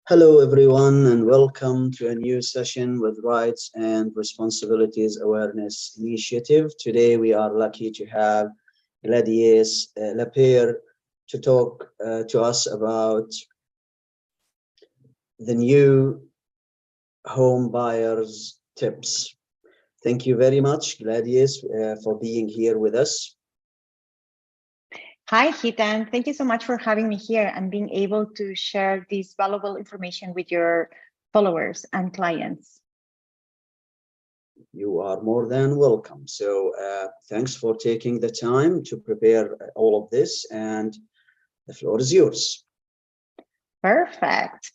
Hello, everyone, and welcome to a new session with Rights and Responsibilities Awareness Initiative. Today, we are lucky to have Gladys Lapeyre to talk to us about the new home buyers tips. Thank you very much, Gladys, for being here with us. Hi, Hitan. Thank you so much for having me here and being able to share this valuable information with your followers and clients. You are more than welcome. So thanks for taking the time to prepare all of this, and the floor is yours. Perfect.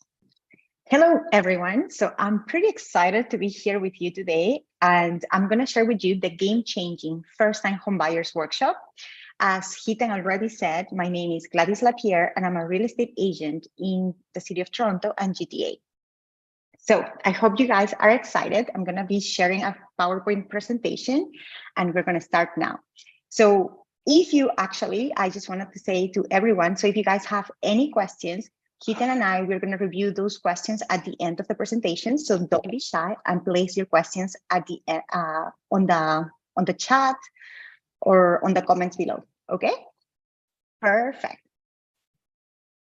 Hello, everyone. So I'm pretty excited to be here with you today, and I'm going to share with you the game-changing first-time homebuyers workshop. As Hitan already said, my name is Gladys Lapeyre, and I'm a real estate agent in the city of Toronto and GTA. So I hope you guys are excited. I'm going to be sharing a PowerPoint presentation, and we're going to start now. So I just wanted to say to everyone, so if you guys have any questions, Hitan and we're going to review those questions at the end of the presentation. So don't be shy and place your questions at the on the chat or on the comments below. Okay, perfect.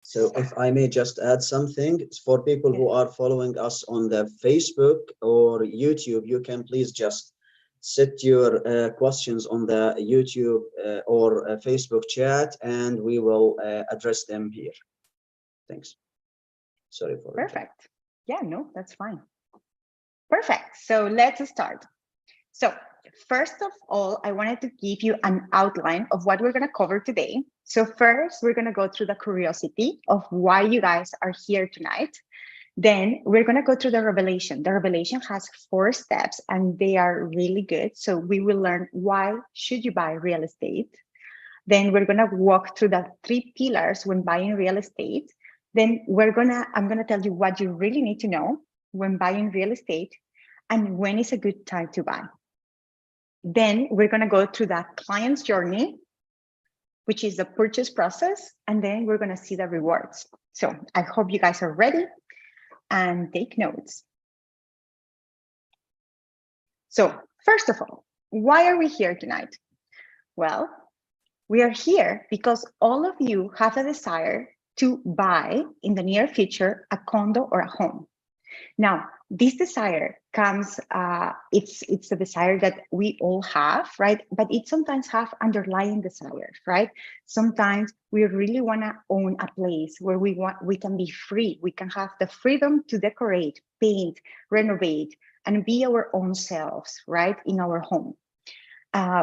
So if I may just add something, for people who are following us on the Facebook or YouTube, you can please just set your questions on the YouTube or Facebook chat, and we will address them here. Thanks. Sorry for that. Perfect. Yeah, no, that's fine. Perfect. So let's start. So first of all, I wanted to give you an outline of what we're going to cover today. So first, we're going to go through the curiosity of why you guys are here tonight. Then we're going to go through the revelation. The revelation has 4 steps, and they are really good. So we will learn why should you buy real estate. Then we're going to walk through the 3 pillars when buying real estate. Then I'm going to tell you what you really need to know when buying real estate and when is a good time to buy. Then we're going to go through that client's journey, which is the purchase process, and then we're going to see the rewards. So I hope you guys are ready and take notes. So first of all, why are we here tonight? Well, we are here because all of you have a desire to buy in the near future a condo or a home. Now, this desire comes, it's a desire that we all have, right? But it sometimes have underlying desires, right? Sometimes we really want to own a place where we can be free. We can have the freedom to decorate, paint, renovate, and be our own selves, right? In our home.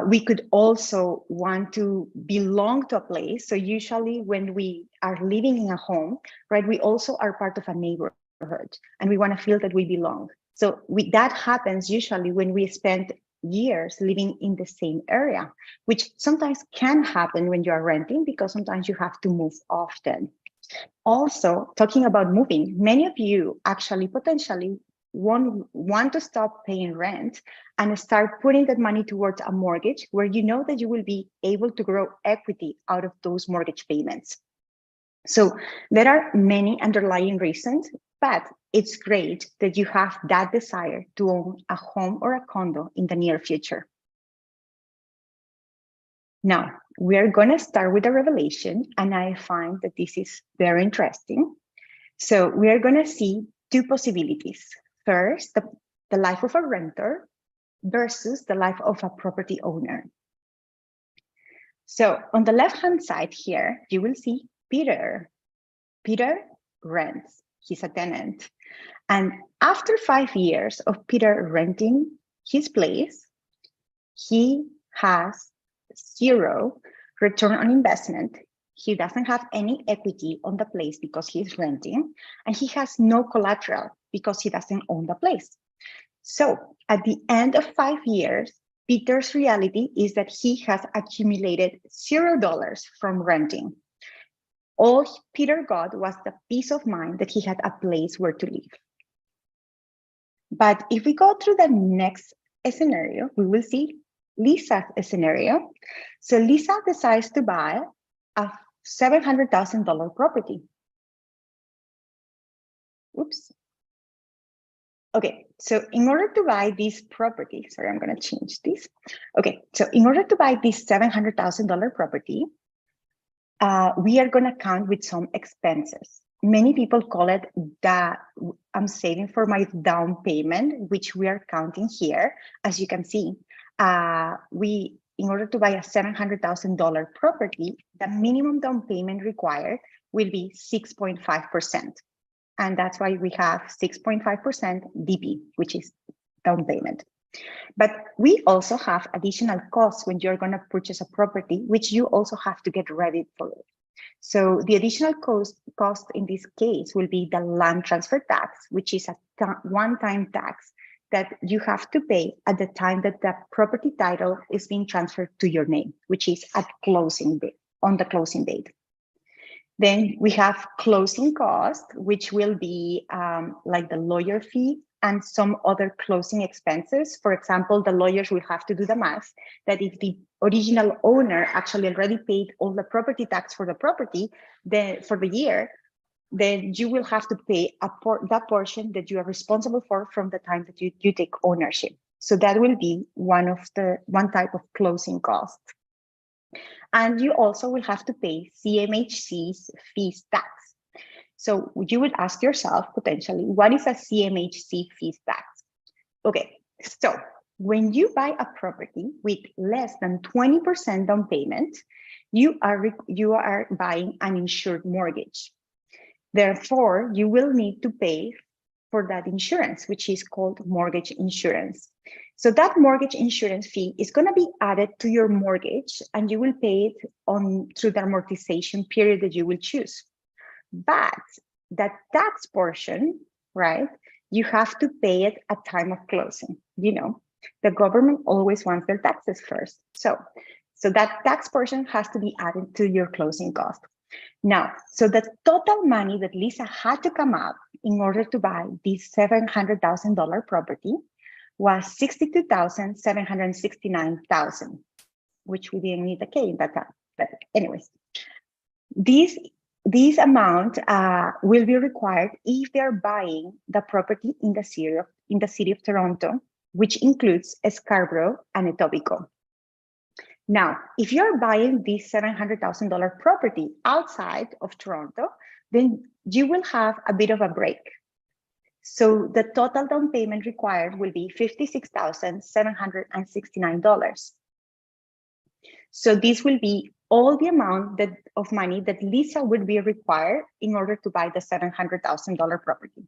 We could also want to belong to a place. So usually when we are living in a home, right, we also are part of a neighborhood and we want to feel that we belong. So that happens usually when we spend years living in the same area, which sometimes can happen when you are renting because sometimes you have to move often. Also, talking about moving, many of you actually potentially want to stop paying rent and start putting that money towards a mortgage where you know that you will be able to grow equity out of those mortgage payments. So there are many underlying reasons, but it's great that you have that desire to own a home or a condo in the near future. Now, we are going to start with a revelation, and I find that this is very interesting. So we are going to see 2 possibilities. First, the life of a renter versus the life of a property owner. So on the left-hand side here, you will see Peter. Peter rents. He's a tenant. And after 5 years of Peter renting his place, he has 0 return on investment. He doesn't have any equity on the place because he's renting, and he has no collateral because he doesn't own the place. So at the end of 5 years, Peter's reality is that he has accumulated $0 from renting. All Peter got was the peace of mind that he had a place where to live. But if we go through the next scenario, we will see Lisa's scenario. So Lisa decides to buy a $700,000 property. Oops. Okay, so in order to buy this property, sorry, I'm going to change this. Okay, so in order to buy this $700,000 property, we are going to count with some expenses. Many people call it that I'm saving for my down payment, which we are counting here. As you can see, in order to buy a $700,000 property, the minimum down payment required will be 6.5%. And that's why we have 6.5% DP, which is down payment. But we also have additional costs when you're going to purchase a property, which you also have to get ready for it. So the additional cost in this case will be the land transfer tax, which is a one-time tax that you have to pay at the time that the property title is being transferred to your name, which is at closing date, on the closing date. Then we have closing costs, which will be like the lawyer fee and some other closing expenses. For example, the lawyers will have to do the math that if the original owner actually already paid all the property tax for the property, then for the year, then you will have to pay that portion that you are responsible for from the time that you take ownership. So that will be one type of closing cost. And you also will have to pay CMHC's fees tax. So you would ask yourself potentially, what is a CMHC fees tax? Okay, so when you buy a property with less than 20% down payment, you are buying an insured mortgage. Therefore, you will need to pay for that insurance, which is called mortgage insurance. So that mortgage insurance fee is going to be added to your mortgage, and you will pay it through the amortization period that you will choose. But that tax portion, right, you have to pay it at time of closing. You know, the government always wants their taxes first. So that tax portion has to be added to your closing cost. Now, so the total money that Lisa had to come up in order to buy this $700,000 property was $62,769,000, which we didn't need the K in that time. But anyways, this amount will be required if they're buying the property in the city of Toronto, which includes Scarborough and Etobicoke. Now, if you're buying this $700,000 property outside of Toronto, then you will have a bit of a break. So the total down payment required will be $56,769. So this will be all the amount of money that Lisa would be required in order to buy the $700,000 property.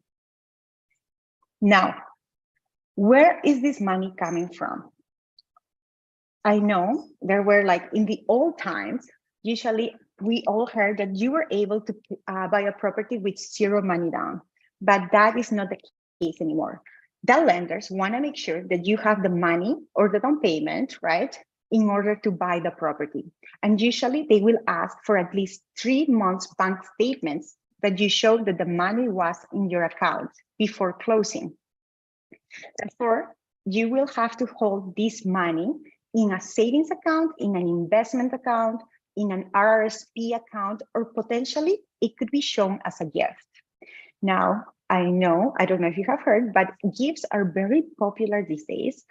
Now, where is this money coming from? I know there were, like, in the old times, usually we all heard that you were able to buy a property with zero money down, but that is not the case anymore. The lenders want to make sure that you have the money or the down payment, right, in order to buy the property. And usually they will ask for at least 3 months bank statements that you show that the money was in your account before closing. Therefore, you will have to hold this money in a savings account, in an investment account, in an RRSP account, or potentially it could be shown as a gift. Now, I don't know if you have heard, but gifts are very popular these days.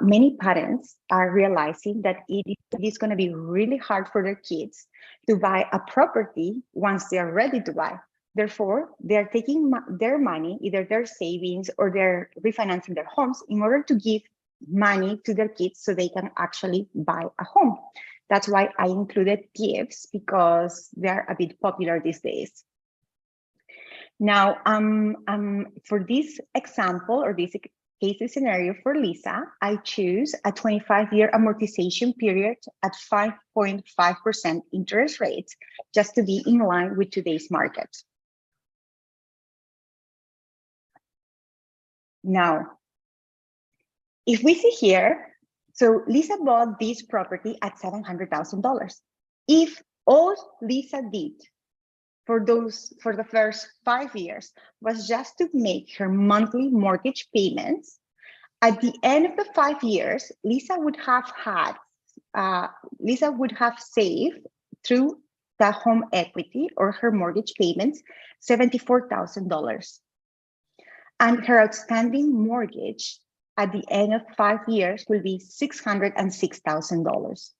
Many parents are realizing that it is going to be really hard for their kids to buy a property once they are ready to buy. Therefore, they're taking their money, either their savings or they're refinancing their homes in order to give money to their kids so they can actually buy a home. That's why I included gifts, because they're a bit popular these days. Now, for this example or this case scenario for Lisa, I choose a 25-year amortization period at 5.5% interest rate, just to be in line with today's market. Now, if we see here, so Lisa bought this property at $700,000. If all Lisa did for the first 5 years was just to make her monthly mortgage payments, at the end of the 5 years, Lisa would have saved through the home equity or her mortgage payments $74,000. And her outstanding mortgage at the end of 5 years will be $606,000.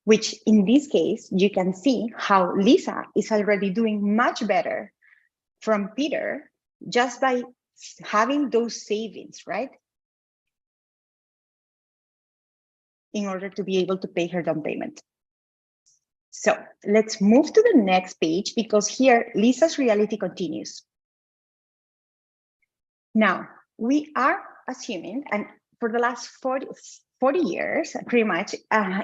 Which in this case, you can see how Lisa is already doing much better from Peter just by having those savings, right? In order to be able to pay her down payment. So let's move to the next page because here Lisa's reality continues. Now, we are assuming, and for the last 40 years, pretty much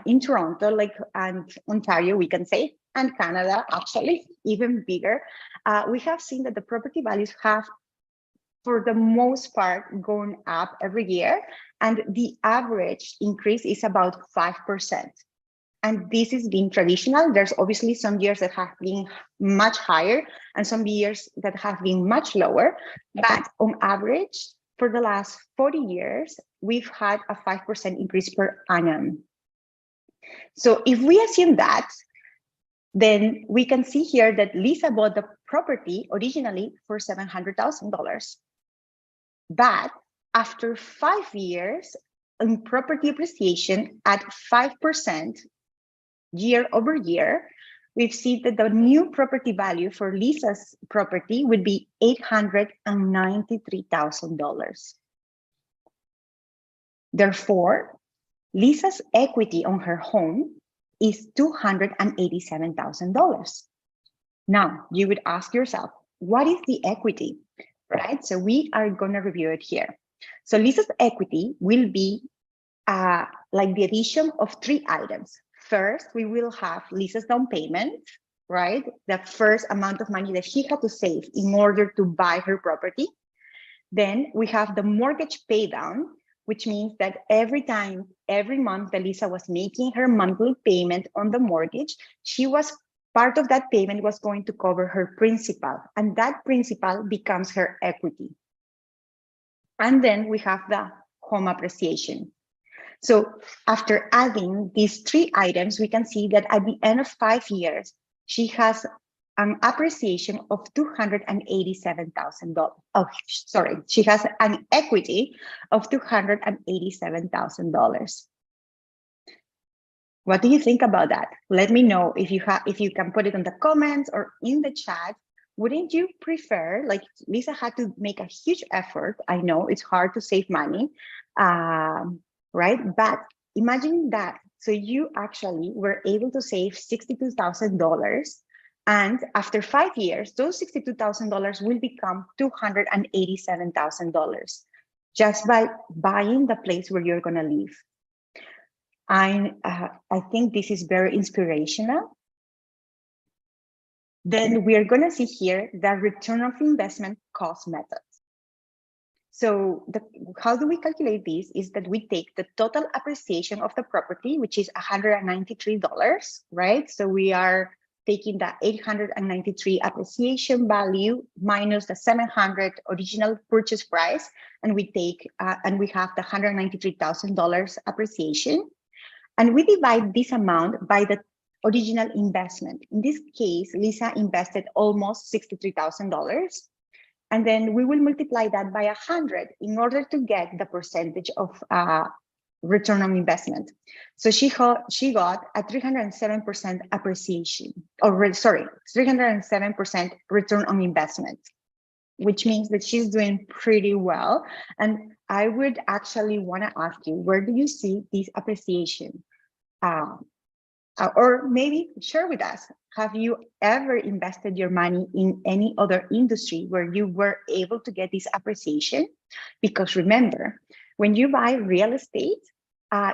in Toronto, like and Ontario, we can say, and Canada, actually, even bigger, we have seen that the property values have, for the most part, gone up every year, and the average increase is about 5%. And this is being traditional. There's obviously some years that have been much higher and some years that have been much lower. But on average, for the last 40 years, we've had a 5% increase per annum. So if we assume that, then we can see here that Lisa bought the property originally for $700,000. But after 5 years in property appreciation at 5%, year over year, we've seen that the new property value for Lisa's property would be $893,000. Therefore, Lisa's equity on her home is $287,000. Now, you would ask yourself, what is the equity, right? So we are going to review it here. So Lisa's equity will be like the addition of 3 items. First, we will have Lisa's down payment, right? The first amount of money that she had to save in order to buy her property. Then we have the mortgage pay down, which means that every month that Lisa was making her monthly payment on the mortgage, part of that payment was going to cover her principal, and that principal becomes her equity. And then we have the home appreciation. So after adding these 3 items, we can see that at the end of 5 years, she has an appreciation of $287,000. Oh, sorry, she has an equity of $287,000. What do you think about that? Let me know if you can put it in the comments or in the chat. Wouldn't you prefer, like Lisa had to make a huge effort. I know it's hard to save money. Right? But imagine that. So you actually were able to save $62,000. And after 5 years, those $62,000 will become $287,000 just by buying the place where you're going to live. I think this is very inspirational. Then we are going to see here the return of investment cost method. So how do we calculate this is that we take the total appreciation of the property, which is $193, right? So we are taking the 893 appreciation value minus the 700 original purchase price, and we take and we have the $193,000 appreciation, and we divide this amount by the original investment. In this case, Lisa invested almost $63,000. And then we will multiply that by 100 in order to get the percentage of return on investment. So she got a 307% appreciation, or sorry, 307% return on investment, which means that she's doing pretty well. And I would actually want to ask you, where do you see this appreciation? Or maybe share with us, have you ever invested your money in any other industry where you were able to get this appreciation? Because remember, when you buy real estate,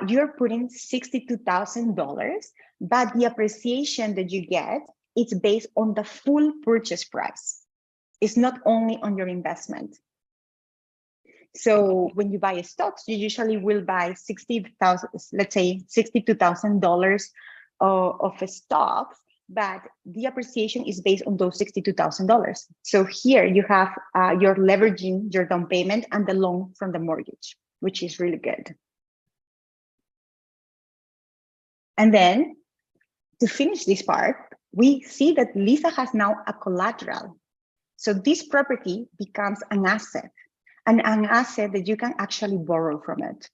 you're putting $62,000, but the appreciation that you get, it's based on the full purchase price. It's not only on your investment. So when you buy stocks, you usually will buy $60,000, let's say $62,000 of stocks, but the appreciation is based on those $62,000. So here you have you're leveraging your down payment and the loan from the mortgage, which is really good. And then to finish this part, we see that Lisa has now a collateral. So this property becomes an asset, and an asset that you can actually borrow from it.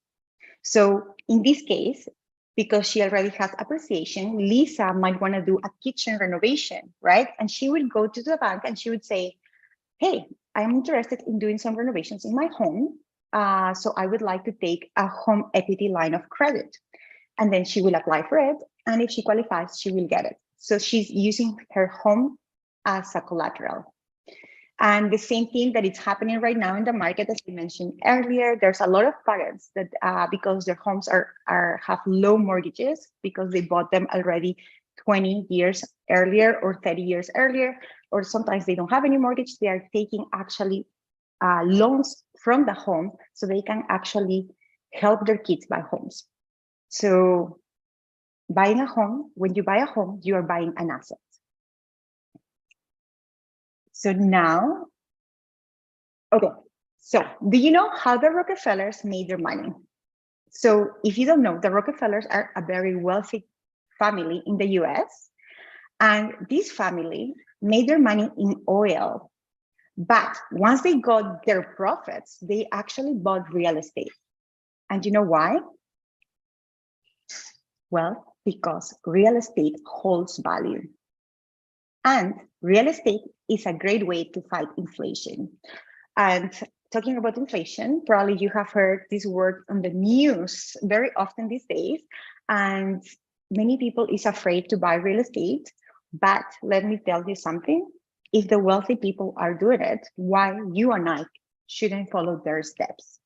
So in this case, because she already has appreciation, Lisa might want to do a kitchen renovation, right? And she will go to the bank and she would say, hey, I'm interested in doing some renovations in my home. So I would like to take a home equity line of credit. And then she will apply for it. And if she qualifies, she will get it. So she's using her home as a collateral. And the same thing that is happening right now in the market, as I mentioned earlier, there's a lot of parents that because their homes have low mortgages because they bought them already 20 years earlier or 30 years earlier, or sometimes they don't have any mortgage, they are taking actually loans from the home so they can actually help their kids buy homes. So buying a home, when you buy a home, you are buying an asset. So now, okay, so do you know how the Rockefellers made their money? So if you don't know, the Rockefellers are a very wealthy family in the US, and this family made their money in oil. But once they got their profits, they actually bought real estate. And you know why? Well, because real estate holds value. And real estate is a great way to fight inflation. And talking about inflation, probably you have heard this word on the news very often these days. And many people is afraid to buy real estate. But let me tell you something. If the wealthy people are doing it, why you and I shouldn't follow their steps?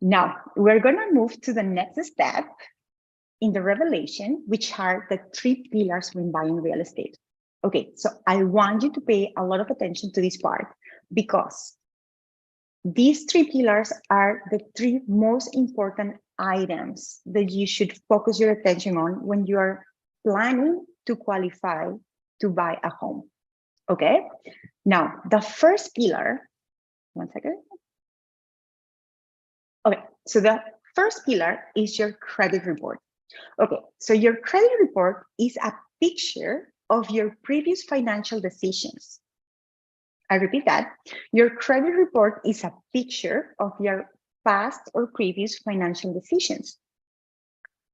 Now, we're going to move to the next step in the revelation, which are the 3 pillars when buying real estate. Okay, so I want you to pay a lot of attention to this part because these 3 pillars are the 3 most important items that you should focus your attention on when you are planning to qualify to buy a home. Okay, now the first pillar, one second. Okay, so the first pillar is your credit report. Okay, so your credit report is a picture of your previous financial decisions. I repeat that. Your credit report is a picture of your past or previous financial decisions.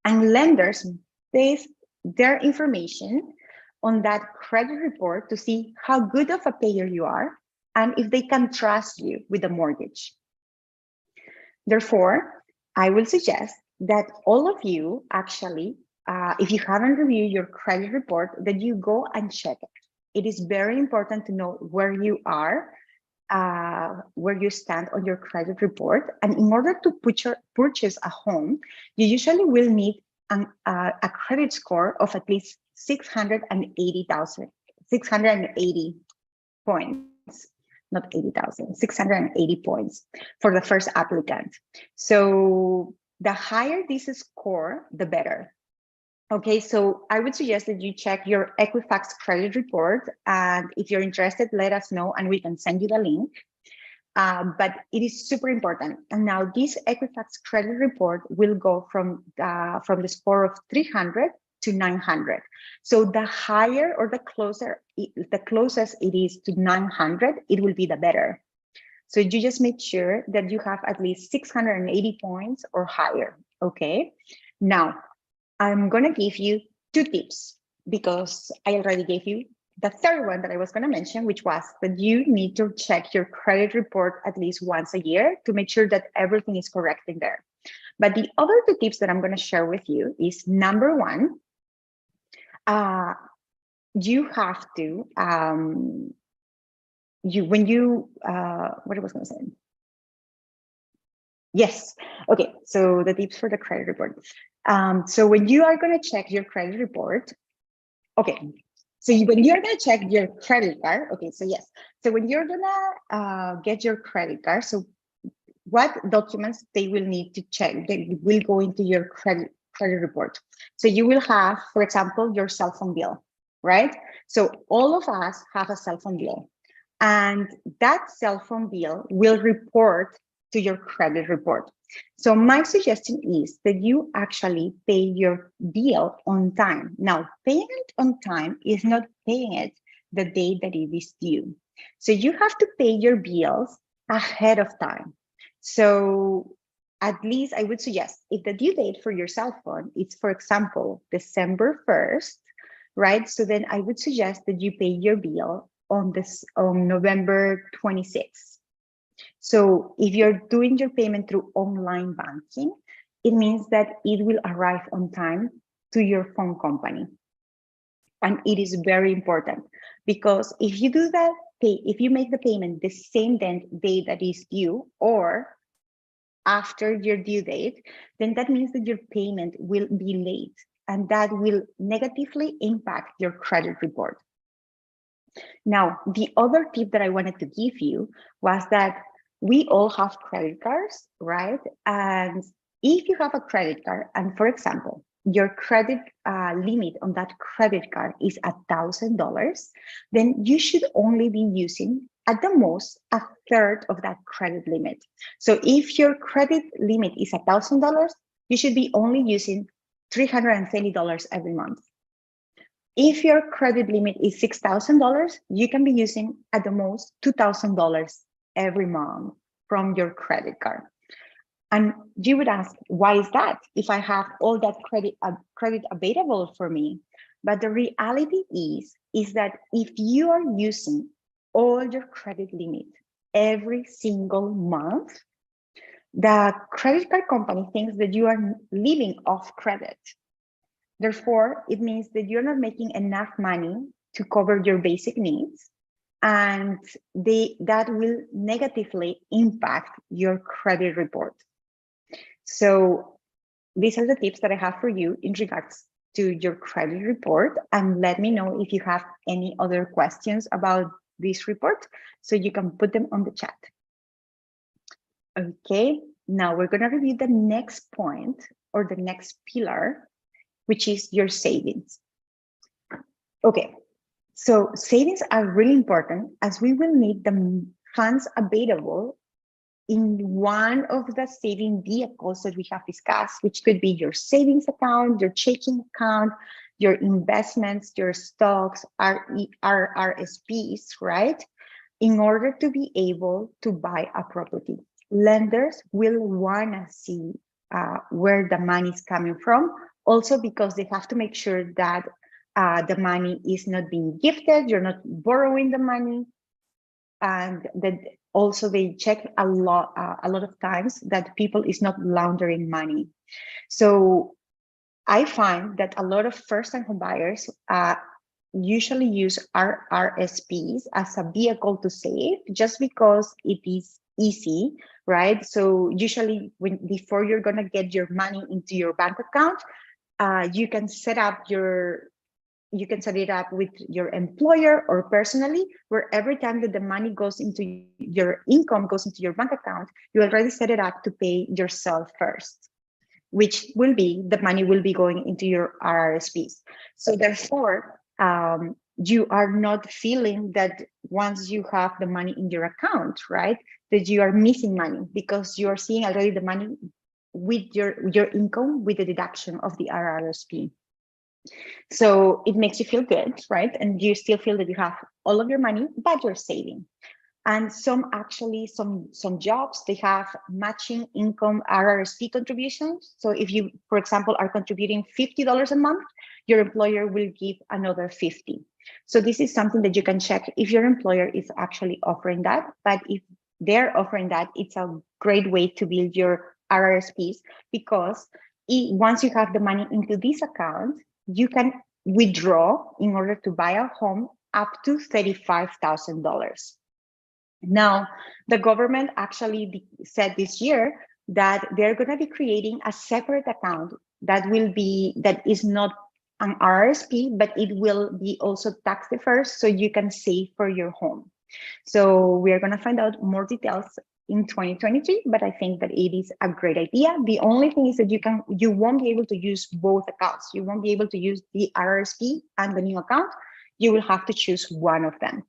And lenders base their information on that credit report to see how good of a payer you are and if they can trust you with a mortgage. Therefore, I will suggest that all of you actually, if you haven't reviewed your credit report, that you go and check it. It is very important to know where you are, where you stand on your credit report. And in order to purchase a home, you usually will need a credit score of at least 680 points. Not 80,000, 680 points for the first applicant. So the higher this score, the better. Okay, so I would suggest that you check your Equifax credit report. And if you're interested, let us know and we can send you the link. But it is super important. And now this Equifax credit report will go from the score of 300 to 900. So the higher or the closest it is to 900, it will be the better. So you just make sure that you have at least 680 points or higher, okay? Now, I'm gonna give you 2 tips because I already gave you the third one that I was gonna mention, which was that you need to check your credit report at least once a year to make sure that everything is correct in there. But the other 2 tips that I'm gonna share with you is number 1, you have to, what I was gonna say? Yes, okay, so the tips for the credit report. So when you are gonna check your credit report, okay, so when you're gonna check your credit card, okay, so yes. So when you're gonna get your credit card, so what documents they will need to check, they will go into your credit report. So you will have, for example, your cell phone bill, right? So all of us have a cell phone bill, and that cell phone bill will report to your credit report. So my suggestion is that you actually pay your bill on time. Now, paying it on time is not paying it the day that it is due. So you have to pay your bills ahead of time. So at least I would suggest, if the due date for your cell phone is, for example, December 1st, right? So then I would suggest that you pay your bill on November 26th. So if you're doing your payment through online banking, it means that it will arrive on time to your phone company. And it is very important, because if you do that, if you make the payment the same day that is due or after your due date, then that means that your payment will be late, and that will negatively impact your credit report. Now, the other tip that I wanted to give you was that we all have credit cards, right? And if you have a credit card, and for example, your credit limit on that credit card is $1,000, then you should only be using at the most a third of that credit limit. So if your credit limit is $1,000, you should be only using $330 every month. If your credit limit is $6,000, you can be using at the most $2,000 every month from your credit card. And you would ask, why is that if I have all that credit available for me? But the reality is that if you are using all your credit limit every single month, the credit card company thinks that you are living off credit. Therefore, it means that you're not making enough money to cover your basic needs, and that will negatively impact your credit report. So these are the tips that I have for you in regards to your credit report, and let me know if you have any other questions about this report, so you can put them on the chat. Okay, now we're going to review the next point, or the next pillar, which is your savings. Okay, so savings are really important, as we will need the funds available in one of the saving vehicles that we have discussed, which could be your savings account, your checking account, your investments, your stocks, RRSPs, right? In order to be able to buy a property. Lenders will want to see where the money is coming from, also because they have to make sure that the money is not being gifted, you're not borrowing the money, and that also they check a lot of times that people is not laundering money. So I find that a lot of first-time home buyers usually use RRSPs as a vehicle to save, just because it is easy, right? So usually before you're gonna get your money into your bank account, you can set it up with your employer or personally, where every time that the money goes into your income, goes into your bank account, you already set it up to pay yourself first, which will be, the money will be going into your RRSPs. So therefore, you are not feeling that once you have the money in your account, right, that you are missing money, because you are seeing already the money with your income with the deduction of the RRSP. So it makes you feel good, right? And you still feel that you have all of your money, but you're saving. And some jobs, they have matching income RRSP contributions. So if you, for example, are contributing $50 a month, your employer will give another $50. So this is something that you can check if your employer is actually offering that. But if they're offering that, it's a great way to build your RRSPs, because once you have the money into this account, you can withdraw in order to buy a home up to $35,000. Now, the government actually said this year that they're going to be creating a separate account that is not an RRSP, but it will be also tax deferred, so you can save for your home. So we are going to find out more details in 2023, but I think that it is a great idea. The only thing is that you won't be able to use both accounts. You won't be able to use the RRSP and the new account. You will have to choose one of them.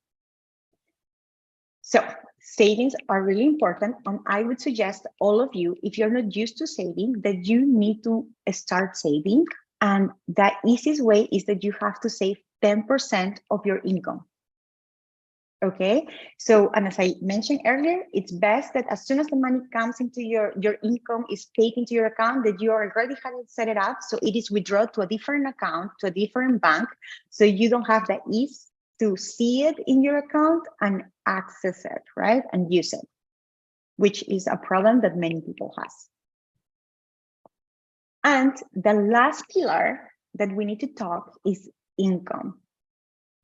So savings are really important, and I would suggest all of you, if you're not used to saving, that you need to start saving. And the easiest way is that you have to save 10% of your income. Okay, so, and as I mentioned earlier, it's best that as soon as the money comes into your income is paid into your account, that you already had it set it up, so it is withdrawn to a different account, to a different bank, so you don't have the ease to see it in your account and access it, right, and use it, which is a problem that many people has. And the last pillar that we need to talk is income.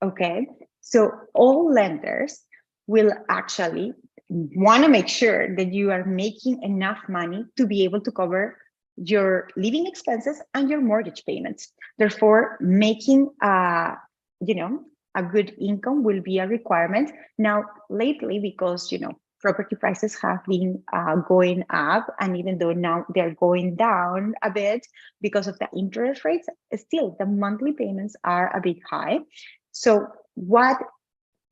Okay, so all lenders will actually want to make sure that you are making enough money to be able to cover your living expenses and your mortgage payments. Therefore, making a good income will be a requirement. Now, lately, because property prices have been going up, and even though now they're going down a bit because of the interest rates, still the monthly payments are a bit high. So what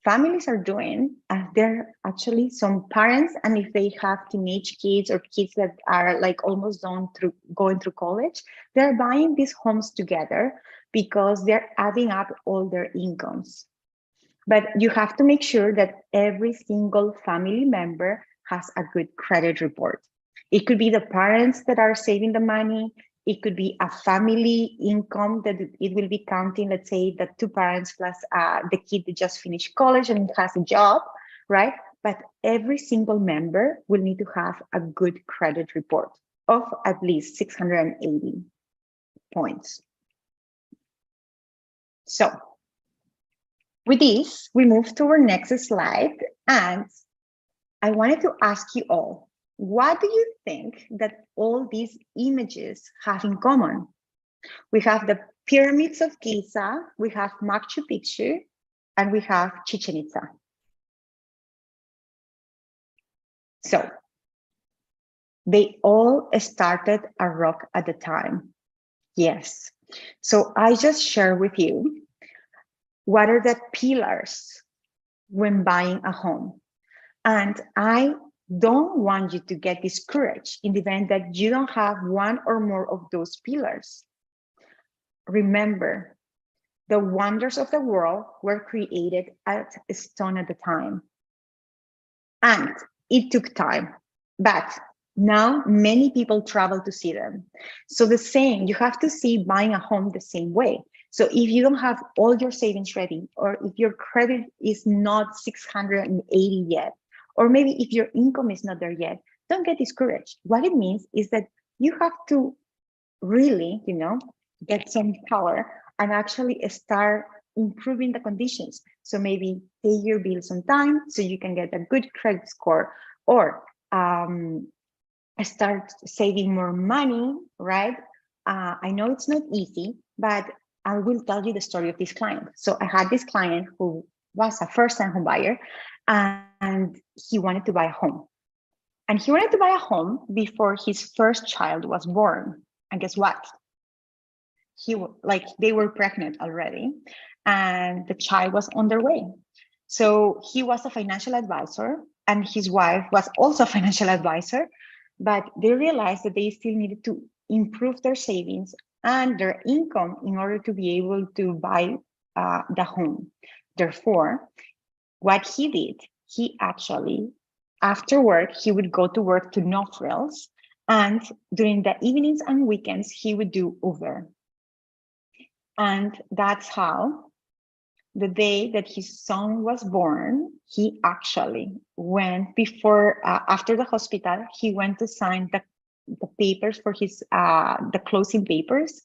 families are doing, they're actually some parents, and if they have teenage kids or kids that are like almost going through college, they're buying these homes together because they're adding up all their incomes. But you have to make sure that every single family member has a good credit report. It could be the parents that are saving the money. It could be a family income that it will be counting, let's say the two parents plus the kid that just finished college and has a job, right? But every single member will need to have a good credit report of at least 680 points. So with this, we move to our next slide, and I wanted to ask you all, what do you think that all these images have in common? We have the pyramids of Giza, we have Machu Picchu, and we have Chichen Itza. So they all started a rock at a time. Yes. So I just share with you what are the pillars when buying a home. And I don't want you to get discouraged in the event that you don't have one or more of those pillars. Remember, the wonders of the world were created at a stone at a time. And it took time, but now many people travel to see them. So the same, you have to see buying a home the same way. So if you don't have all your savings ready, or if your credit is not 680 yet, or maybe if your income is not there yet, don't get discouraged. What it means is that you have to really, get some power and actually start improving the conditions. So maybe pay your bills on time so you can get a good credit score, or start saving more money, right? I know it's not easy, but I will tell you the story of this client. So I had this client who was a first-time home buyer, and he wanted to buy a home. And he wanted to buy a home before his first child was born. And guess what? They were pregnant already, and the child was on their way. So he was a financial advisor, and his wife was also a financial advisor, but they realized that they still needed to improve their savings and their income in order to be able to buy the home. Therefore, what he did, he actually, after work, he would go to work to no frills, and during the evenings and weekends, he would do Uber. And that's how the day that his son was born, he actually went after the hospital, he went to sign the papers for his, the closing papers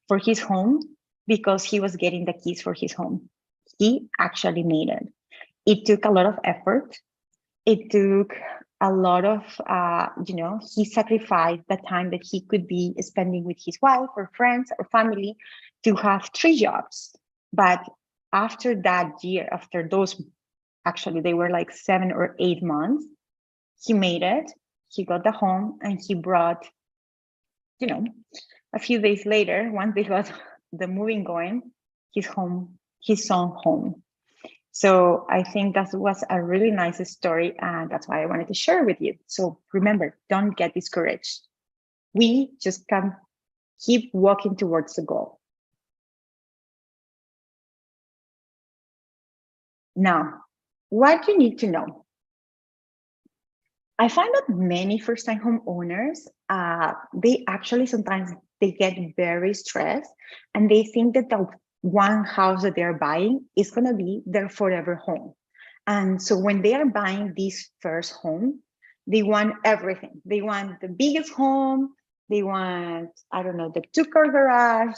for his home, because he was getting the keys for his home. He actually made it. It took a lot of effort. It took a lot of, he sacrificed the time that he could be spending with his wife or friends or family to have 3 jobs. But after that year, after those, actually they were like 7 or 8 months, he made it, he got the home, and he brought, a few days later, once they got the moving going, his son home. So I think that was a really nice story, and that's why I wanted to share with you. So remember, don't get discouraged. We just can keep walking towards the goal. Now, what you need to know. I find that many first-time homeowners, they actually sometimes they get very stressed and they think that the one house that they're buying is going to be their forever home. And so when they are buying this first home, they want everything. They want the biggest home. They want, I don't know, the two-car garage.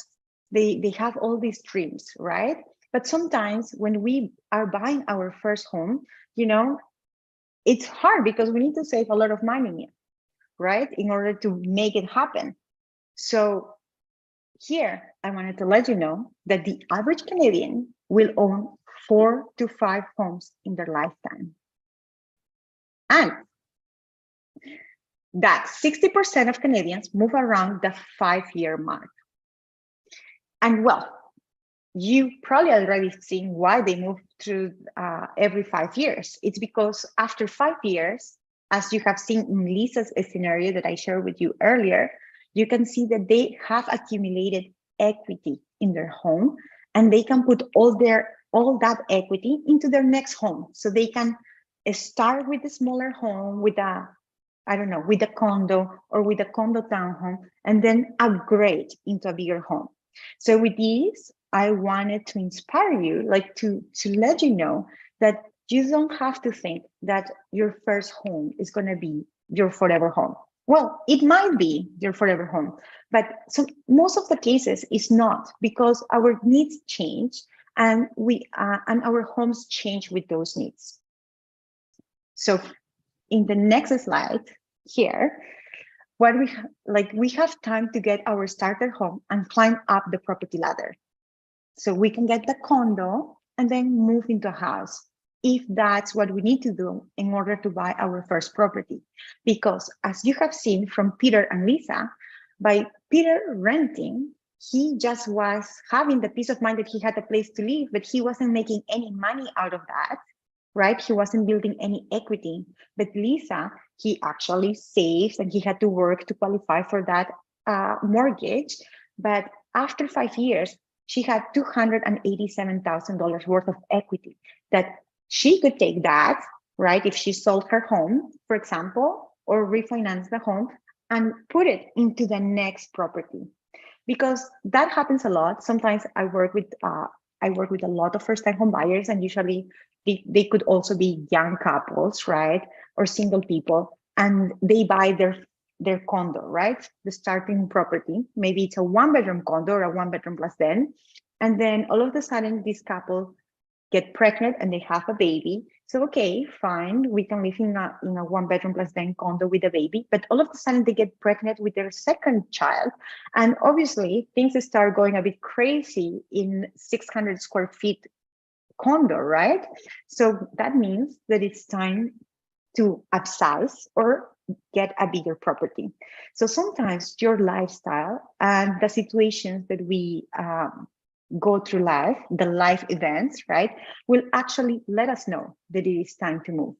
They have all these dreams, right? But sometimes when we are buying our first home, you know, it's hard because we need to save a lot of money, right, in order to make it happen. So here, I wanted to let you know that the average Canadian will own 4 to 5 homes in their lifetime. And that 60% of Canadians move around the 5-year mark. And well, you probably already seen why they move through every 5 years. It's because after 5 years, as you have seen in Lisa's scenario that I shared with you earlier, you can see that they have accumulated equity in their home, and they can put all that equity into their next home. So they can start with a smaller home, with a, I don't know, with a condo or with a condo townhome, and then upgrade into a bigger home. So with these, I wanted to inspire you, like to let you know that you don't have to think that your first home is going to be your forever home. Well, it might be your forever home, but most of the cases it's not, because our needs change and and our homes change with those needs. So in the next slide here, what we have time to get our starter home and climb up the property ladder. So we can get the condo and then move into a house, if that's what we need to do in order to buy our first property. Because as you have seen from Peter and Lisa, by Peter renting, he just was having the peace of mind that he had a place to live, but he wasn't making any money out of that, right? He wasn't building any equity. But Lisa, he actually saved and he had to work to qualify for that mortgage. But after 5 years, she had $287,000 worth of equity that she could take that, right? If she sold her home, for example, or refinance the home and put it into the next property. Because that happens a lot. Sometimes I work with a lot of first-time home buyers, and usually they could also be young couples, right? Or single people, and they buy their condo, right? The starting property. Maybe it's a 1-bedroom condo or a 1-bedroom plus den. And then all of a sudden, this couple get pregnant and they have a baby. So, okay, fine. We can live in a 1-bedroom plus den condo with a baby. But all of a sudden, they get pregnant with their second child. And obviously, things start going a bit crazy in 600 square feet condo, right? So that means that it's time to upsize or get a bigger property. So sometimes your lifestyle and the situations that we go through life, the life events, right, will actually let us know that it is time to move.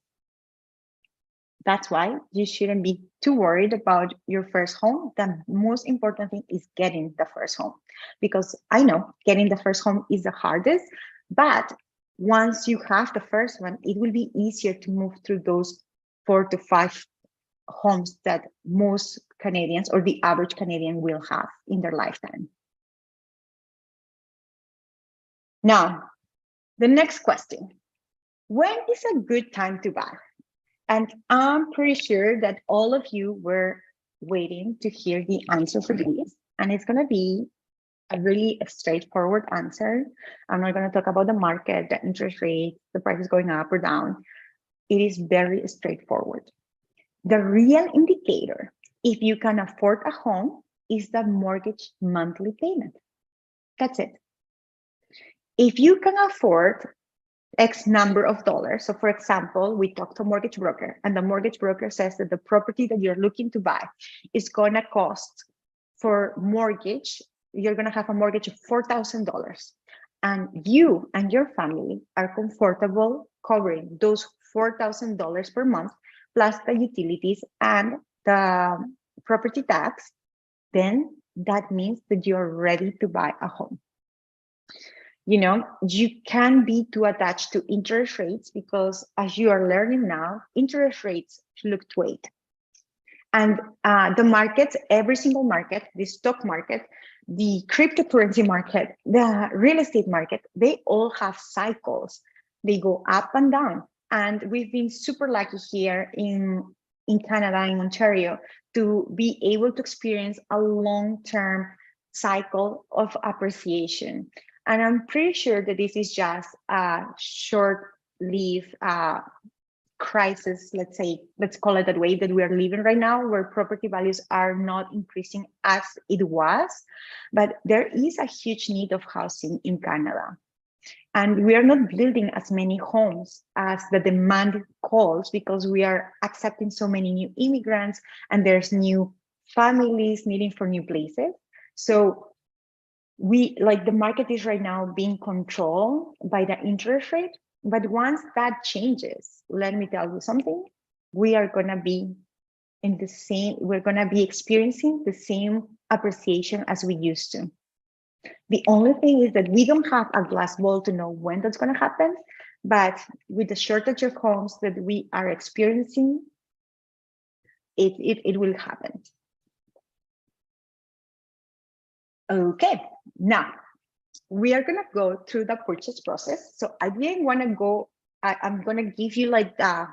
That's why you shouldn't be too worried about your first home. The most important thing is getting the first home, because I know getting the first home is the hardest, but once you have the first one, it will be easier to move through those 4 to 5 homes that most Canadians or the average Canadian will have in their lifetime. Now, the next question: when is a good time to buy? And I'm pretty sure that all of you were waiting to hear the answer for this, and it's going to be a really straightforward answer. I'm not going to talk about the market, the interest rate, the prices going up or down. It is very straightforward. The real indicator, if you can afford a home, is the mortgage monthly payment. That's it. If you can afford X number of dollars, so for example, we talk to a mortgage broker, and the mortgage broker says that the property that you're looking to buy is going to cost for mortgage, you're going to have a mortgage of $4,000, and you and your family are comfortable covering those $4,000 per month, plus the utilities and the property tax, then that means that you're ready to buy a home. You know, you can be too attached to interest rates because, as you are learning now, interest rates fluctuate. And the markets, every single market, the stock market, the cryptocurrency market, the real estate market, they all have cycles. They go up and down. And we've been super lucky here in Canada, in Ontario, to be able to experience a long-term cycle of appreciation. And I'm pretty sure that this is just a short-lived crisis, let's call it that way, that we are living right now, where property values are not increasing as it was, but there is a huge need of housing in Canada. And we are not building as many homes as the demand calls, because we are accepting so many new immigrants and there's new families needing for new places. So the market is right now being controlled by the interest rate. But once that changes, let me tell you something, we are going to be we're going to be experiencing the same appreciation as we used to. The only thing is that we don't have a glass ball to know when that's going to happen, but with the shortage of homes that we are experiencing, it will happen. Okay, now we are going to go through the purchase process. So I didn't want to go, I'm going to give you like the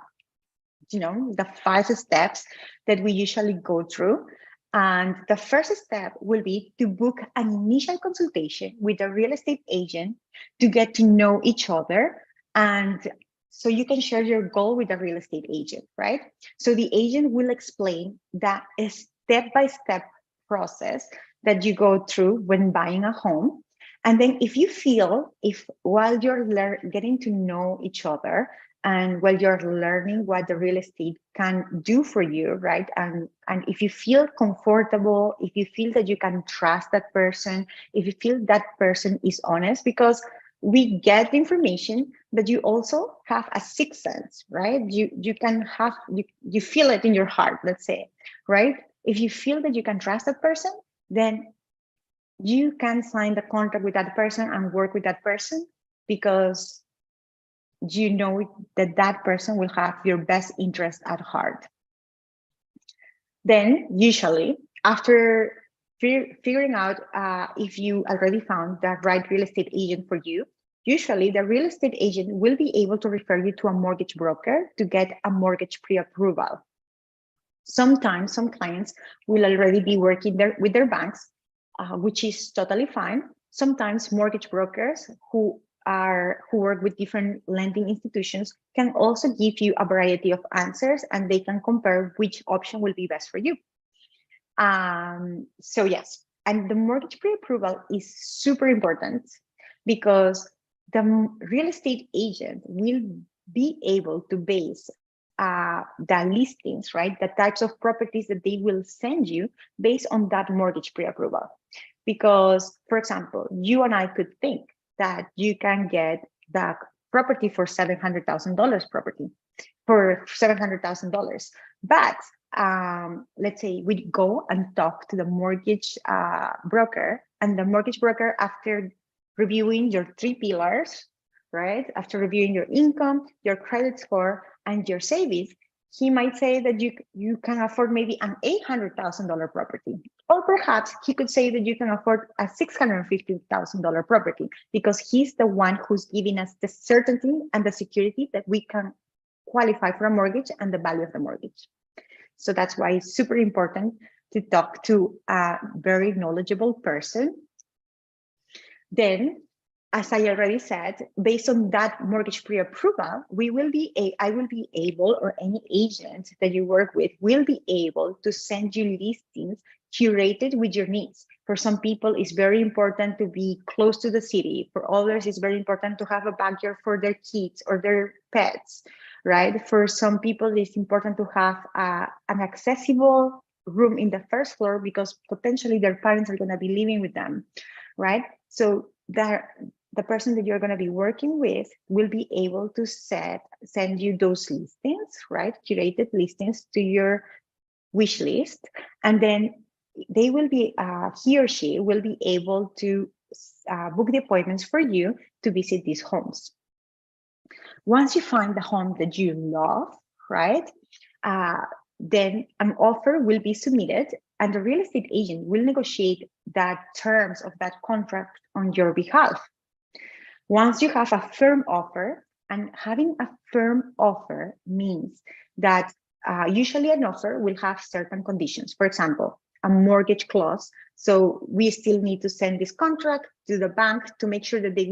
5 steps that we usually go through. And the first step will be to book an initial consultation with a real estate agent to get to know each other. And so you can share your goal with a real estate agent, right? So the agent will explain that step-by-step process that you go through when buying a home. And then if while you're getting to know each other and while you're learning what the real estate can do for you, right? And if you feel comfortable, if you feel that you can trust that person, if you feel that person is honest, because we get the information, but you also have a sixth sense, right? You can have, you feel it in your heart, let's say, right? If you feel that you can trust that person, then you can sign the contract with that person and work with that person, because you know that that person will have your best interest at heart. Then usually after figuring out if you already found the right real estate agent for you, usually the real estate agent will be able to refer you to a mortgage broker to get a mortgage pre-approval. Sometimes some clients will already be working with their banks, which is totally fine. Sometimes mortgage brokers who work with different lending institutions can also give you a variety of answers, and they can compare which option will be best for you. So yes, and the mortgage pre-approval is super important, because the real estate agent will be able to base the listings, right? The types of properties that they will send you based on that mortgage pre-approval. Because, for example, you and I could think that you can get the property for $700,000 property for $700,000. But let's say we go and talk to the mortgage broker, and the mortgage broker, after reviewing your 3 pillars, right? After reviewing your income, your credit score, and your savings, he might say that you can afford maybe an $800,000 property. Or perhaps he could say that you can afford a $650,000 property, because he's the one who's giving us the certainty and the security that we can qualify for a mortgage and the value of the mortgage. So that's why it's super important to talk to a very knowledgeable person. Then, as I already said, based on that mortgage pre-approval, I will be able, or any agent that you work with will be able to send you listings curated with your needs. For some people, it's very important to be close to the city. For others, it's very important to have a backyard for their kids or their pets, right? For some people, it's important to have an accessible room in the first floor, because potentially their parents are going to be living with them, right? So the person that you're going to be working with will be able to send you those listings, right? Curated listings to your wish list. And then they will be, he or she will be able to book the appointments for you to visit these homes. Once you find the home that you love, right, then an offer will be submitted and the real estate agent will negotiate the terms of that contract on your behalf. Once you have a firm offer, and having a firm offer means that usually an offer will have certain conditions. For example, a mortgage clause. So we still need to send this contract to the bank to make sure that they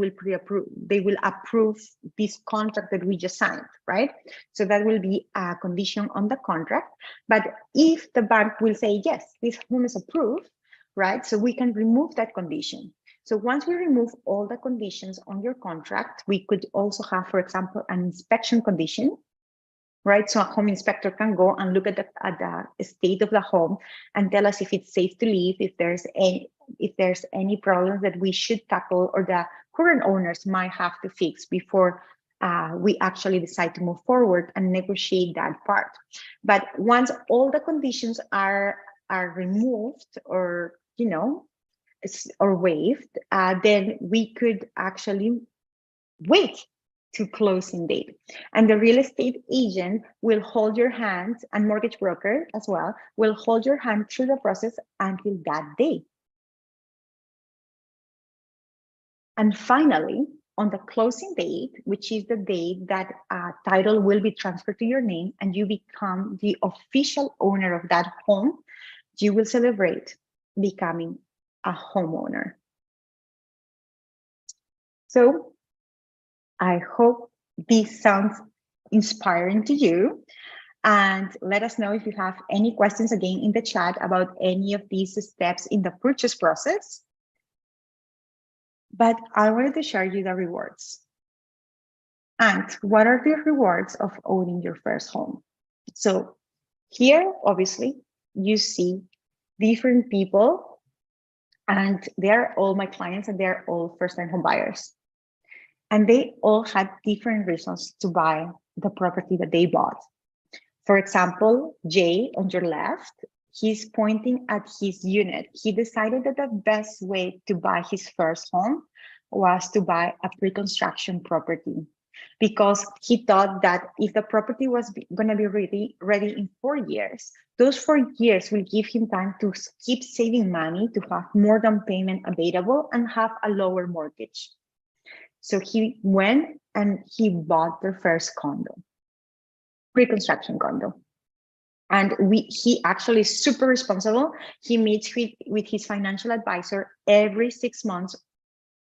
will approve this contract that we just signed, right? So that will be a condition on the contract. But if the bank will say, yes, this home is approved, right? So we can remove that condition. So once we remove all the conditions on your contract, we could also have, for example, an inspection condition, right? So a home inspector can go and look at the state of the home and tell us if it's safe to live, if there's any problems that we should tackle or the current owners might have to fix before we actually decide to move forward and negotiate that part. But once all the conditions are removed or, you know, or waived, then we could actually wait to closing date. And the real estate agent will hold your hand, and mortgage broker as well, will hold your hand through the process until that day. And finally, on the closing date, which is the date that title will be transferred to your name and you become the official owner of that home, you will celebrate becoming a homeowner. So I hope this sounds inspiring to you. And let us know if you have any questions again in the chat about any of these steps in the purchase process. But I wanted to share you the rewards. And what are the rewards of owning your first home? So here, obviously, you see different people, and they're all my clients and they're all first-time home buyers. And they all had different reasons to buy the property that they bought. For example, Jay on your left, he's pointing at his unit. He decided that the best way to buy his first home was to buy a pre-construction property, because he thought that if the property was going to be ready in 4 years, those 4 years will give him time to keep saving money, to have more down payment available and have a lower mortgage. So he went and he bought their first condo, pre-construction condo. And he actually is super responsible. He meets with his financial advisor every 6 months,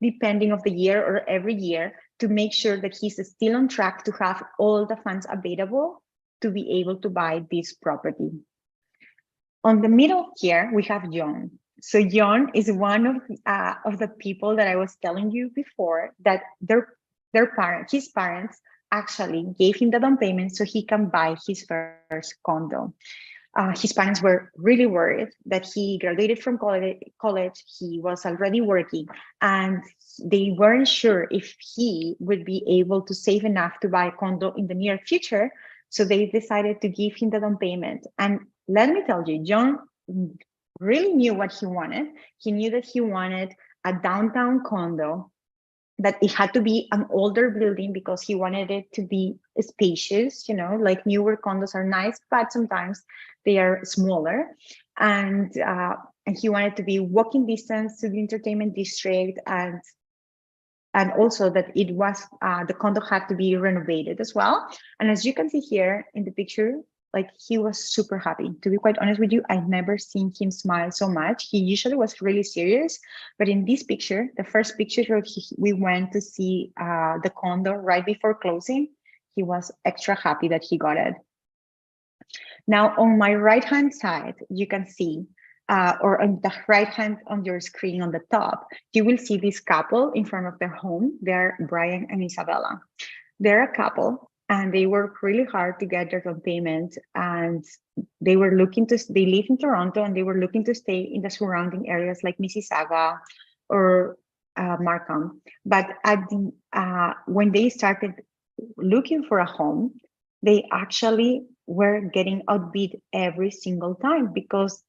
depending of the year or every year, to make sure that he's still on track to have all the funds available to be able to buy this property. On the middle here, we have John. So John is one of the people that I was telling you before that his parents actually gave him the down payment so he can buy his first condo. His parents were really worried that he graduated from college, he was already working, and they weren't sure if he would be able to save enough to buy a condo in the near future. So they decided to give him the down payment. And let me tell you, John really knew what he wanted. He knew that he wanted a downtown condo, that it had to be an older building because he wanted it to be spacious, you know, like newer condos are nice, but sometimes they are smaller. And he wanted to be walking distance to the entertainment district, and also that it was, the condo had to be renovated as well. And as you can see here in the picture, like, he was super happy. To be quite honest with you, I've never seen him smile so much. He usually was really serious, but in this picture, the first picture we went to see the condo right before closing, he was extra happy that he got it. Now, on my right-hand side, you can see, or on the right hand on your screen on the top, you will see this couple in front of their home. They're Brian and Isabella. They're a couple, and they work really hard to get their down payment, and they live in Toronto, and they were looking to stay in the surrounding areas like Mississauga or Markham. But when they started looking for a home, they actually were getting outbid every single time, because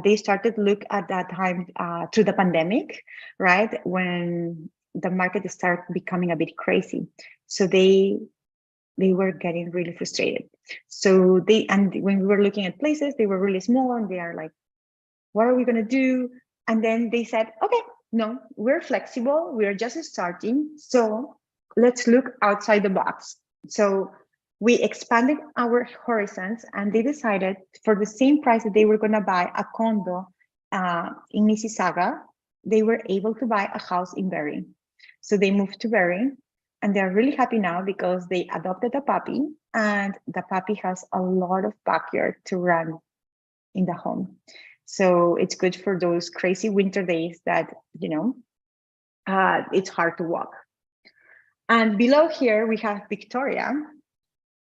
they started look at that time through the pandemic, right? When the market started becoming a bit crazy. So they were getting really frustrated. So and when we were looking at places, they were really small and they are like, what are we going to do? And then they said, okay, no, we're flexible. We're just starting. So let's look outside the box. So we expanded our horizons and they decided for the same price that they were going to buy a condo in Mississauga, they were able to buy a house in Barrie. So they moved to Barrie and they're really happy now because they adopted a puppy and the puppy has a lot of backyard to run in the home. So it's good for those crazy winter days that, it's hard to walk. And below here, we have Victoria.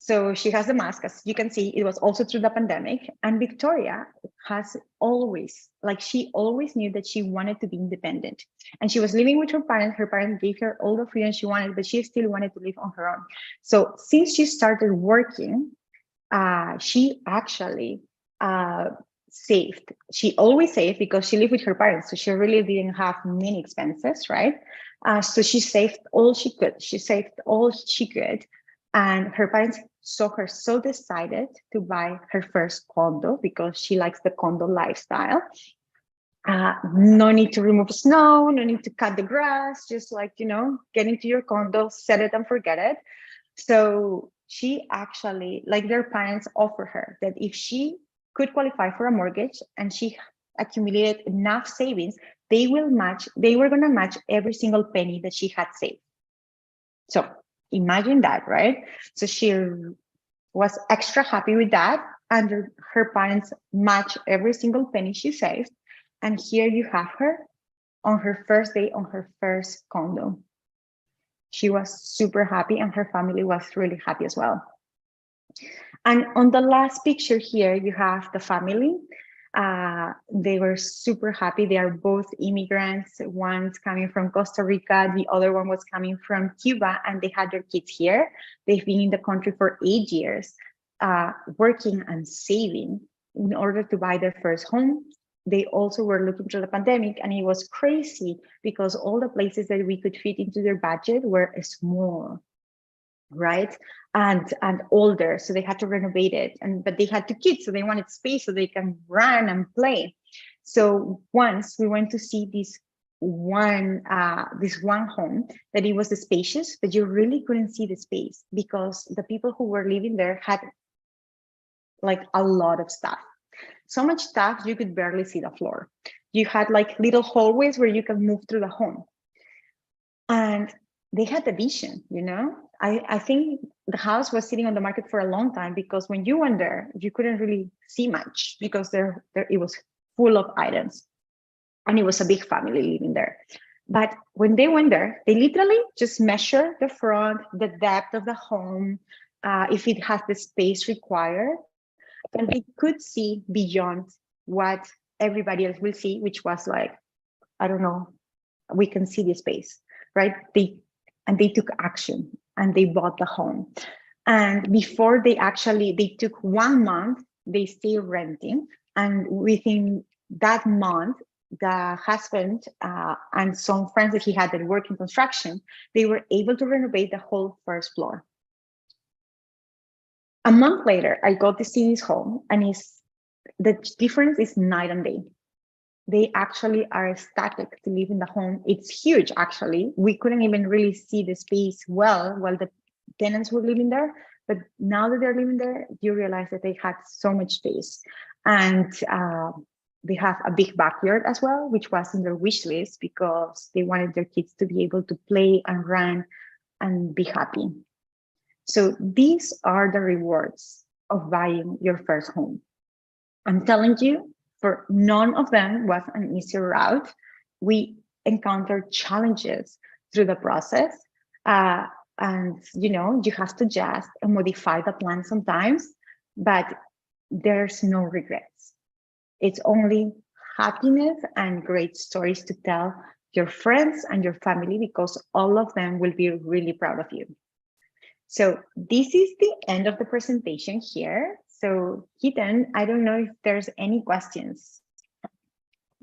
So she has the mask, as you can see, it was also through the pandemic. And Victoria has always, she always knew that she wanted to be independent. And she was living with her parents. Her parents gave her all the freedom she wanted, but she still wanted to live on her own. So since she started working, she actually saved. She always saved because she lived with her parents. So she really didn't have many expenses, right? So she saved all she could. She saved all she could. And her parents saw her so decided to buy her first condo because she likes the condo lifestyle. No need to remove snow, no need to cut the grass, just get into your condo, set it and forget it. So she actually, their parents offer her that if she could qualify for a mortgage and she accumulated enough savings, they were going to match every single penny that she had saved. So imagine that, right? So she was extra happy with that, and her parents matched every single penny she saved. And here you have her on her first day on her first condo. She was super happy and her family was really happy as well. And on the last picture here, you have the family. They were super happy. They are both immigrants. One's coming from Costa Rica. The other one was coming from Cuba, and they had their kids here. They've been in the country for 8 years, working and saving in order to buy their first home. They also were looking through the pandemic, and it was crazy because all the places that we could fit into their budget were small, right? And older, so they had to renovate it. But they had 2 kids, so they wanted space so they can run and play. So once we went to see this one home that it was spacious, but you really couldn't see the space because the people who were living there had a lot of stuff. So much stuff you could barely see the floor. You had little hallways where you can move through the home. And they had the vision, I think the house was sitting on the market for a long time because when you went there, you couldn't really see much because there it was full of items and it was a big family living there. But when they went there, they literally just measured the front, the depth of the home, if it has the space required, and they could see beyond what everybody else will see, which was I don't know, we can see the space, right? They took action and they bought the home. And before they took 1 month, they stayed renting. And within that month, the husband and some friends that he had that work in construction, they were able to renovate the whole first floor. A month later, I got to see his home, and the difference is night and day. They actually are ecstatic to live in the home. It's huge, actually. We couldn't even really see the space well while the tenants were living there. But now that they're living there, you realize that they had so much space. And they have a big backyard as well, which was in their wish list because they wanted their kids to be able to play and run and be happy. So these are the rewards of buying your first home. I'm telling you, for none of them was an easy route. We encountered challenges through the process. And you have to adjust and modify the plan sometimes, but there's no regrets. It's only happiness and great stories to tell your friends and your family because all of them will be really proud of you. So this is the end of the presentation here. So Keaton, I don't know if there's any questions.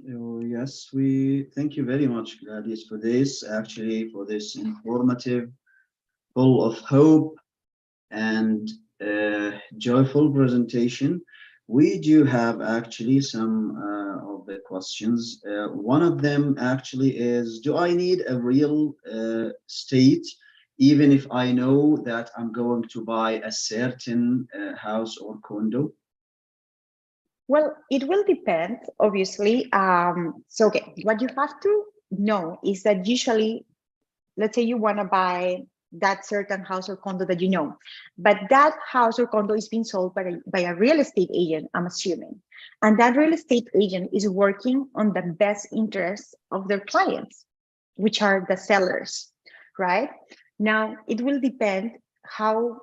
Oh, yes, we thank you very much, Gladys, for this, actually, for this informative, full of hope and joyful presentation. We do have actually some of the questions. One of them actually is, do I need a real estate even if I know that I'm going to buy a certain house or condo? Well, it will depend, obviously. So, okay, what you have to know is that usually, let's say you want to buy that certain house or condo that you know, but that house or condo is being sold by a real estate agent, I'm assuming. And that real estate agent is working on the best interests of their clients, which are the sellers, right? Now, it will depend how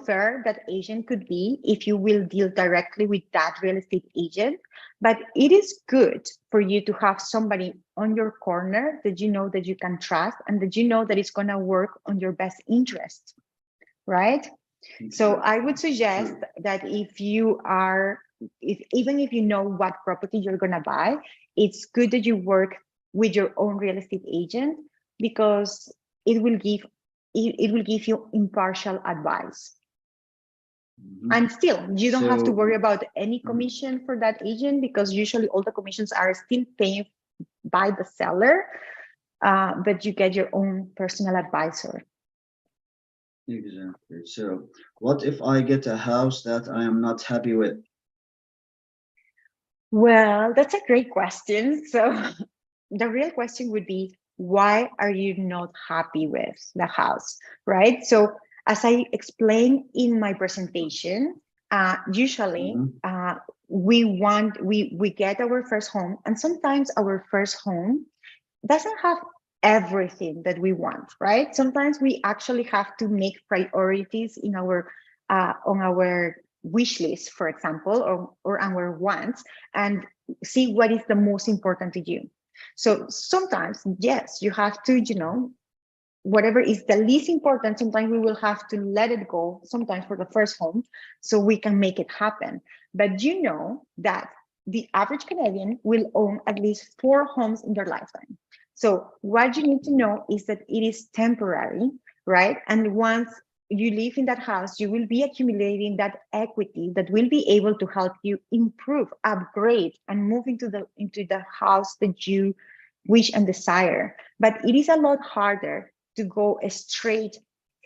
fair that agent could be if you will deal directly with that real estate agent. But it is good for you to have somebody on your corner that you know that you can trust and that you know that it's going to work on your best interest, right? So I would suggest that if you are, even if you know what property you're going to buy, it's good that you work with your own real estate agent because it will give you impartial advice. And still, you don't have to worry about any commission for that agent because usually all the commissions are still paid by the seller, but you get your own personal advisor. Exactly. So what if I get a house that I am not happy with? Well, that's a great question. So the real question would be, why are you not happy with the house, right? So as I explained in my presentation, usually we get our first home, and sometimes our first home doesn't have everything that we want, right? Sometimes we actually have to make priorities in our on our wish list, for example, or our wants, and see what is the most important to you. So sometimes, yes, you have to, whatever is the least important, sometimes we will have to let it go, sometimes for the first home, so we can make it happen. But you know that the average Canadian will own at least 4 homes in their lifetime. So what you need to know is that it is temporary, right? And once you live in that house, you will be accumulating that equity that will be able to help you improve, upgrade, and move into the house that you wish and desire. But it is a lot harder to go straight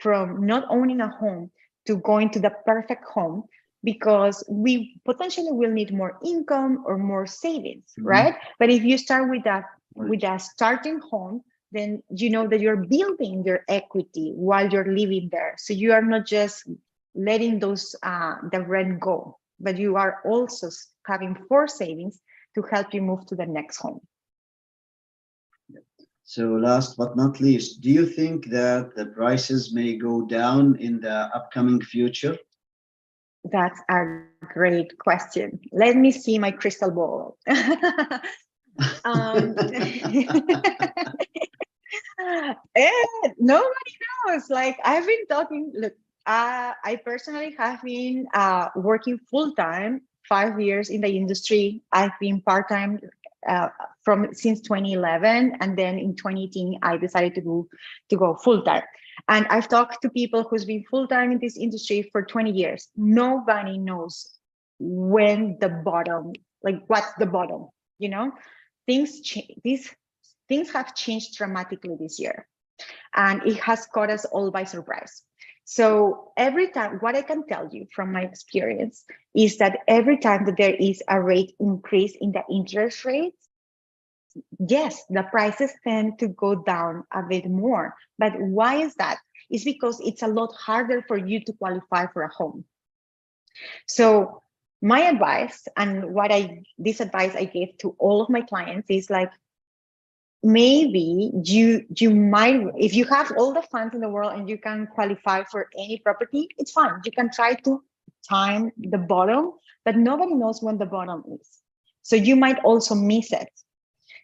from not owning a home to going to the perfect home, because we potentially will need more income or more savings, right? But if you start with a starting home, then you know that you're building your equity while you're living there. So you are not just letting those the rent go, but you are also having 4 savings to help you move to the next home. So last but not least, do you think that the prices may go down in the upcoming future? That's a great question. Let me see my crystal ball. Nobody knows. Like, I've been talking, look, I personally have been working full-time 5 years in the industry. I've been part-time since 2011, and then in 2018 I decided to go full-time. And I've talked to people who's been full-time in this industry for 20 years. Nobody knows when the bottom, like what's the bottom, these things have changed dramatically this year, and it has caught us all by surprise. So every time, what I can tell you from my experience is that every time that there is a rate increase in the interest rates, yes, the prices tend to go down a bit more. But why is that? It's because it's a lot harder for you to qualify for a home. So my advice, and this advice I gave to all of my clients, is like, maybe you might, if you have all the funds in the world and you can qualify for any property, it's fine. You can try to time the bottom, but nobody knows when the bottom is. So you might also miss it.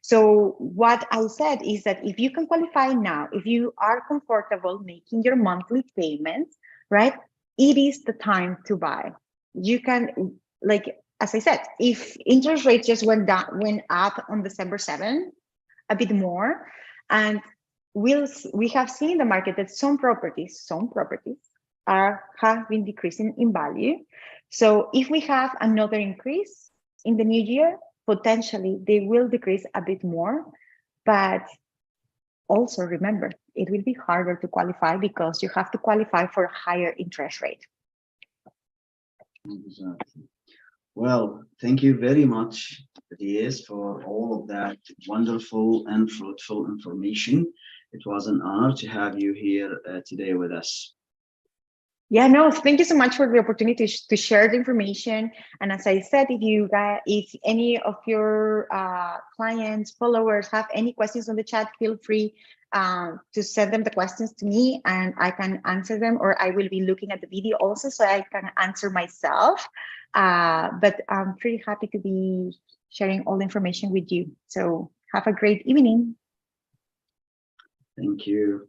So what I said is that if you can qualify now, if you are comfortable making your monthly payments, right, it is the time to buy. You can, like, as I said, if interest rates just went up on December 7, a bit more, and we have seen in the market that some properties have been decreasing in value. So if we have another increase in the new year, potentially they will decrease a bit more, but also remember, it will be harder to qualify because you have to qualify for a higher interest rate. Exactly. Well, thank you very much, Gladys, for all of that wonderful and fruitful information. It was an honor to have you here today with us. Yeah, no, thank you so much for the opportunity to share the information. And as I said, if any of your clients, followers have any questions on the chat, feel free to send them the questions to me and I can answer them, or I will be looking at the video also so I can answer myself. But I'm pretty happy to be sharing all the information with you. So have a great evening. Thank you.